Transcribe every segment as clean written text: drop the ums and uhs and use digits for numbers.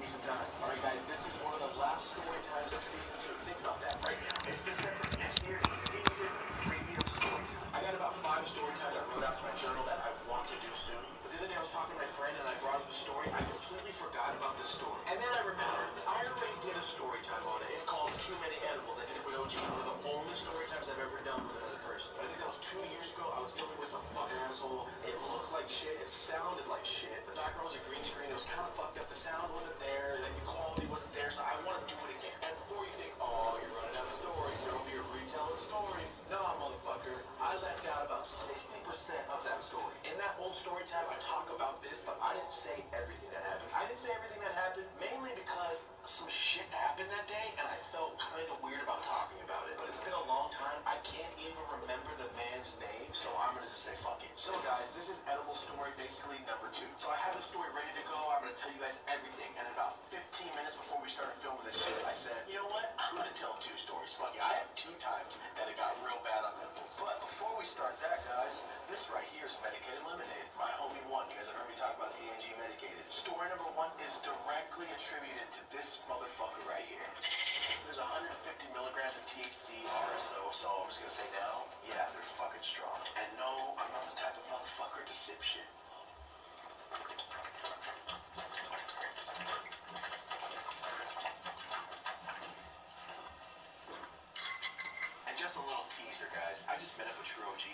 some time. All right, guys, this is one of the last story times of season 2. Think about that. Right now, it's December. Next year, season 3 of story time. I got about 5 story times I wrote out in my journal that I want to do soon. But the other day I was talking to my friend and I brought up the story. I completely forgot about this story. And then I remembered I already did a story time on it. It's called Too Many Edibles. I did it with OG. One of the only story times I've ever done with another person. I think that was 2 years ago. I was filming with some fucking asshole. It looked like shit. It sounded like shit. The background was a green screen. It was kind of fucked up. The sound wasn't there. Like the quality wasn't there. So I want to do it again. And before you think, oh, you're running out of stories, you're over here retelling stories. Nah, motherfucker. I left out about 60% of that story. In that old story time, I talk about this, but I didn't say everything that happened. I didn't say everything that happened mainly because some shit happened that day, and I felt kind of weird about talking about it. But it's been a long time. I can't even remember the man's name, so I'm gonna just say fuck it. So guys, this is edible story, basically number 2. So I have the story ready to go. I'm gonna tell you guys everything. And about 15 minutes before we started filming this shit, I said, you know what? I'm gonna tell 2 stories. Fuck it. I have 2 times that it got real bad on edibles. But before we start that, guys, this right here is medicated lemonade. My homie One. You guys have heard me talk about DNG medicated. Story number 1 is directly attributed to this motherfucker right here. There's 150 milligrams of THC, RSO, so I'm just gonna say now, yeah, they're fucking strong. And no, I'm not the type of motherfucker to sip shit. And just a little teaser, guys. I just met up with True OG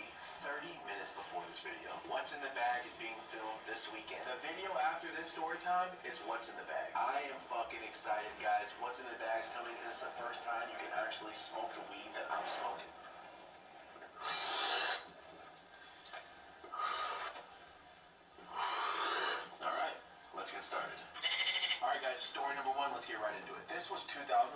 30 minutes before this video. What's in the Bag is being filmed this weekend. The video after this story time is What's in the Bag. I am fucking excited, guys. What's in the Bag's coming, and it's the first time you can actually smoke the weed that I'm smoking. All right, let's get started. Alright guys, story number 1, let's get right into it. This was 2014.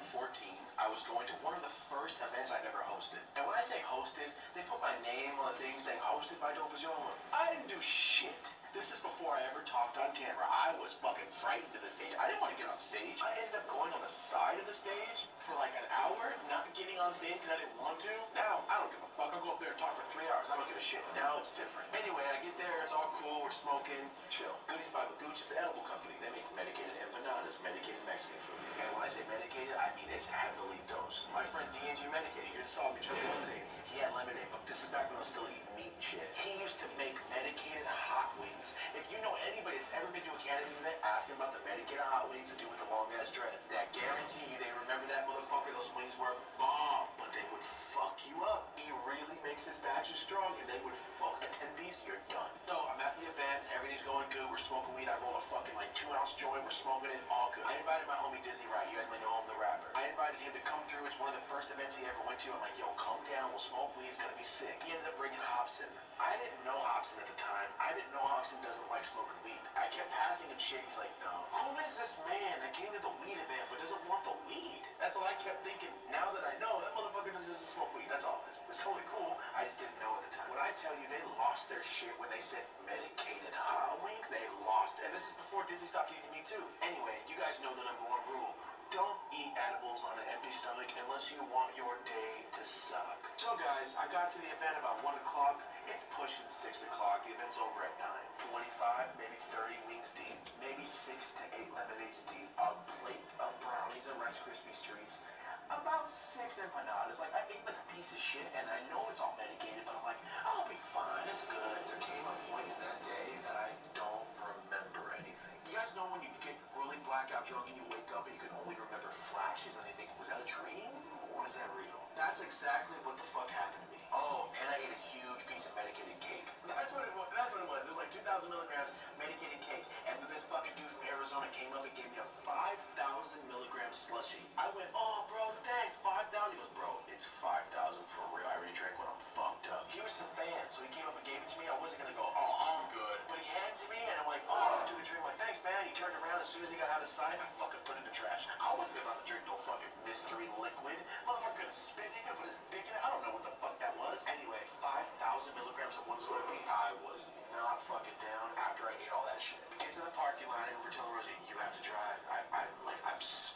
I was going to one of the first events I've ever hosted. And when I say hosted, they put my name on the thing saying hosted by Dope As Your Own. I didn't do shit. This is before I ever talked on camera. I was fucking frightened of the stage. I didn't want to get on stage. I ended up going on the side of the stage for like an hour, not getting on stage because I didn't want to. Now, I don't give a fuck. I'll go up there and talk for 3 hours. I don't give a shit. Now it's different. Anyway, I get there. It's all cool. We're smoking. Chill. Goodies by Magooch is an edible company. They make medicated empanadas, medicated Mexican food. And when I say medicated, I mean it's heavily dosed. My friend DNG medicated. You just saw me chugging lemonade. He had lemonade, but this is back when I was still eating meat and shit. He used to make medicated hot wings. If you know anybody that's ever been to a cannabis event, ask him about the medicated hot wings to do with the long ass dreads. That guarantee you they remember that motherfucker. Those wings were bomb, but they would fuck you up. He really makes his batches strong, and they would fuck a 10-piece. You're done. So I'm at the event. Everything's going good. We're smoking weed. I rolled a fucking like 2-ounce joint. We're smoking it. All good. I invited my homie Dizzy Wright. You guys might know him, the rapper. I invited him to come through. It's one of the first events he ever went to. I'm like, yo, come down. We'll smoke weed. It's gonna be sick. He ended up bringing Hobson. I didn't know Hobson at the time. I didn't know Hobson doesn't like smoking weed. I kept passing him shit. He's like, no. Who is this man that came to the weed event but doesn't want the weed? That's what I kept thinking. Now that I know, that motherfucker doesn't smoke weed. That's all. It's totally cool. I just didn't know at the time. When I tell you they lost their shit when they said medicated hot wings, they lost. And this is before Dizzy stopped eating me too. Anyway, you guys know the number 1 rule. Don't eat edibles on an empty stomach unless you want your day to suck. So guys, I got to the event about 1 o'clock. It's pushing 6 o'clock. The event's over at 9. 25, maybe 30 wings deep. Maybe 6 to 8 lemonades deep. A plate of brownies and Rice Krispies treats. About 6 empanadas. Like, I ate like a piece of shit, and I know it's all medicated, but I'm like, I'll be fine. It's good. There came a point in that day that I don't remember anything. You guys know when you get really blackout drunk and you wake up and you can only remember flashes and you think, was that a dream or was that real? That's exactly what the fuck happened to me. Oh, and I ate a huge piece of medicated cake. That's what it was. That's what it was. It was like 2,000 milligrams medicated cake. And then this fucking dude from Arizona came up and gave me a 5,000 milligram slushy. I went, oh, bro, thanks, 5,000. He goes, bro, it's 5,000 for real. I already drank when I'm fucked up. He was the fan, so he came up and gave it to me. I wasn't gonna go, oh, I'm good. But he hands it to me, and I'm like, oh, I took a drink. I'm like, thanks, man. He turned around. As soon as he got out of sight, I fucking put it in the trash. I wasn't about to drink no fucking mystery liquid. Motherfucker could have spit. He could have put his dick in it. I don't know what the fuck that was. Anyway, 5,000 milligrams of one Slurpee. I was not fucking down after I ate all that shit. We get to the parking lot, and we're telling Rosie, you have to drive. I'm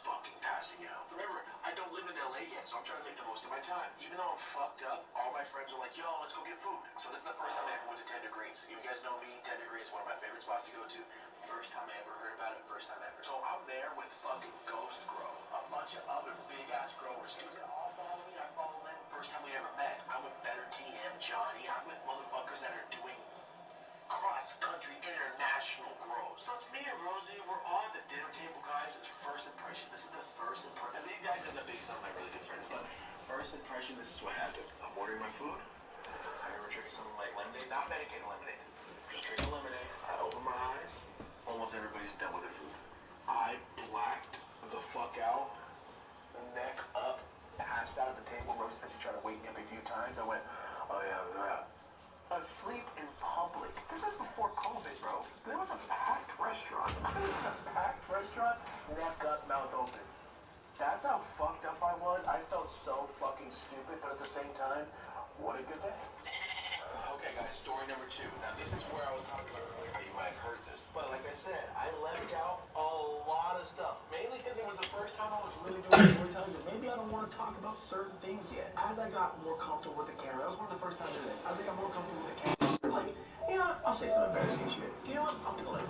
fucking passing out. Remember, I don't live in LA yet, so I'm trying to make the most of my time. Even though I'm fucked up, all my friends are like, yo, let's go get food. So this is the first time I ever went to Tender Greens. You guys know me, Tender Greens is one of my favorite spots to go to. First time I ever heard about it, first time ever. So I'm there with professional grow. So it's me and Rosie. We're all at the dinner table, guys. It's first impression. This is the first impression. And these guys end up being some of my really good friends. But first impression, this is what happened. I'm ordering my food. I remember drinking something like lemonade, not medicated lemonade. Just drinking lemonade. I open my eyes. Almost everybody's done with their food. I blacked the fuck out. Neck up. Passed out at the table. Rosie said she tried to wake me up a few times. I went, oh yeah. Asleep in public. This is before COVID, bro. There was a packed restaurant. Neck up, mouth open. That's how fucked up I was. I felt so fucking stupid, but at the same time, what a good day. Okay, guys, story number 2. Now, this is where I was talking about earlier how you might have heard this. But like I said, I left out a lot of stuff. Mainly because it was the first time I was really doing storytelling, and maybe I don't want to talk about certain things yet. As I got more comfortable with the camera, that was one of the first times I did it. As I got more comfortable with the camera, like, you know what? I'll say some embarrassing shit. You know what? I'll do it.